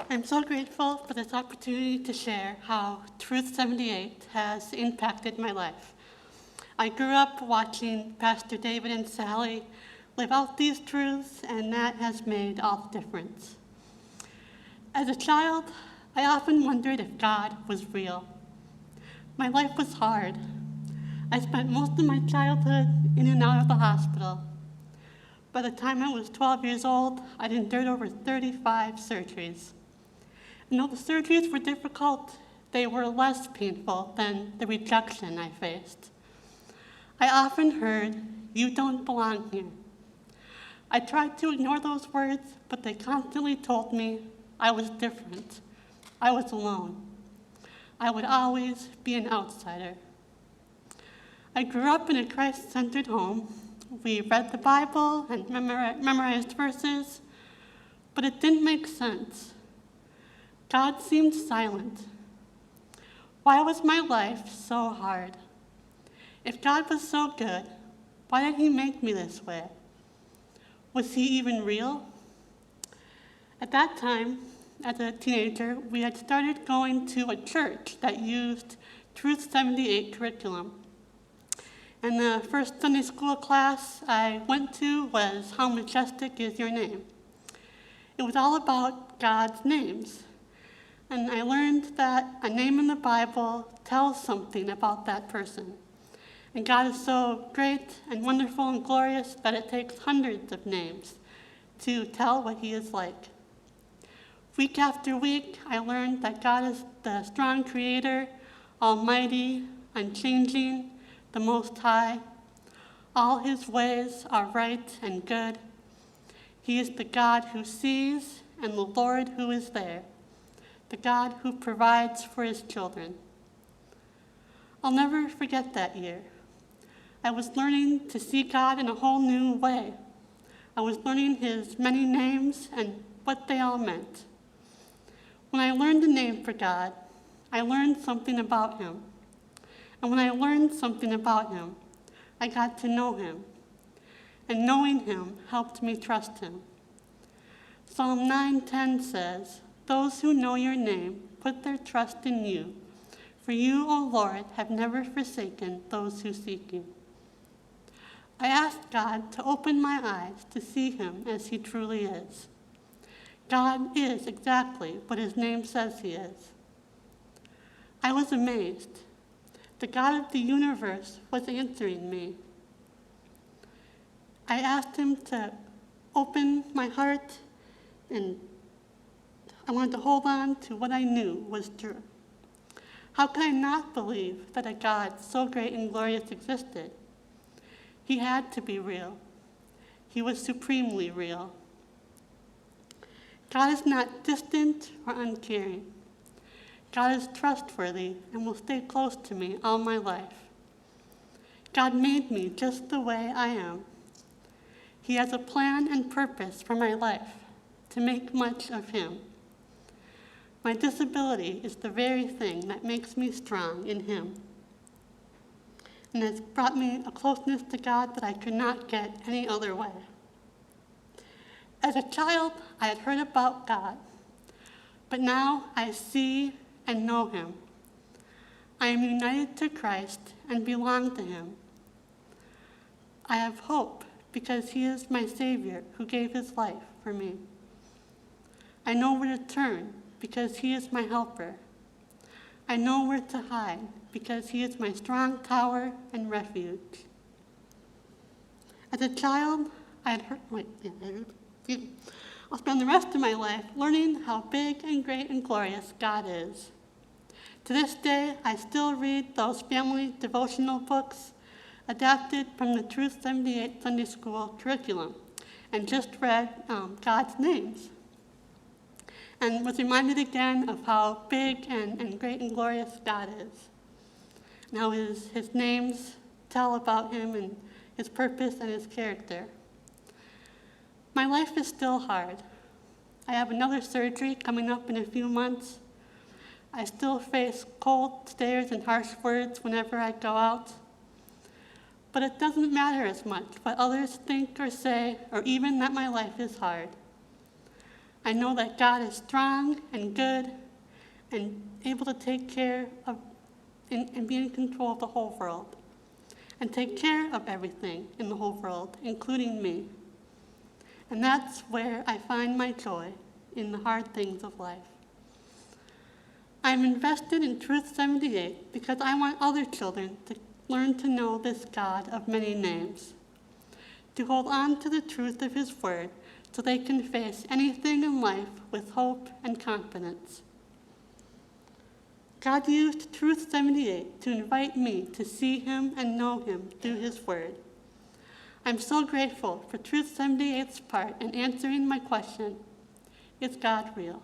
I'm so grateful for this opportunity to share how Truth 78 has impacted my life. I grew up watching Pastor David and Sally live out these truths, and that has made all the difference. As a child, I often wondered if God was real. My life was hard. I spent most of my childhood in and out of the hospital. By the time I was 12 years old, I'd endured over 35 surgeries. And though the surgeries were difficult, they were less painful than the rejection I faced. I often heard, "You don't belong here." I tried to ignore those words, but they constantly told me I was different. I was alone. I would always be an outsider. I grew up in a Christ-centered home. We read the Bible and memorized verses, but it didn't make sense. God seemed silent. Why was my life so hard? If God was so good, why did he make me this way? Was he even real? At that time, as a teenager, we had started going to a church that used Truth 78 curriculum. And the first Sunday school class I went to was How Majestic Is Your Name. It was all about God's names. And I learned that a name in the Bible tells something about that person. And God is so great and wonderful and glorious that it takes hundreds of names to tell what he is like. Week after week, I learned that God is the strong creator, almighty, unchanging, the Most High. All his ways are right and good. He is the God who sees and the Lord who is there, the God who provides for his children. I'll never forget that year. I was learning to see God in a whole new way. I was learning his many names and what they all meant. When I learned a name for God, I learned something about him. And when I learned something about him, I got to know him. And knowing him helped me trust him. Psalm 9:10 says, "Those who know your name put their trust in you. For you, O Lord, have never forsaken those who seek you." I asked God to open my eyes to see him as he truly is. God is exactly what his name says he is. I was amazed. The God of the universe was answering me. I asked him to open my heart, and I wanted to hold on to what I knew was true. How could I not believe that a God so great and glorious existed? He had to be real. He was supremely real. God is not distant or uncaring. God is trustworthy and will stay close to me all my life. God made me just the way I am. He has a plan and purpose for my life, to make much of him. My disability is the very thing that makes me strong in him, and has brought me a closeness to God that I could not get any other way. As a child, I had heard about God, but now I see and know him. I am united to Christ and belong to him. I have hope because he is my Savior who gave his life for me. I know where to turn because he is my helper. I know where to hide because he is my strong tower and refuge. As a child, I had heard, I'll spend the rest of my life learning how big and great and glorious God is. To this day, I still read those family devotional books adapted from the Truth 78 Sunday School curriculum, and just read God's names. And was reminded again of how big and great and glorious God is. And how his names tell about him and his purpose and his character. My life is still hard. I have another surgery coming up in a few months. I still face cold stares and harsh words whenever I go out. But it doesn't matter as much what others think or say, or even that my life is hard. I know that God is strong and good and able to take care of and be in control of the whole world and take care of everything in the whole world, including me. And that's where I find my joy, in the hard things of life. I'm invested in Truth 78 because I want other children to learn to know this God of many names, to hold on to the truth of his word so they can face anything in life with hope and confidence. God used Truth 78 to invite me to see him and know him through his word. I'm so grateful for Truth 78's part in answering my question, is God real?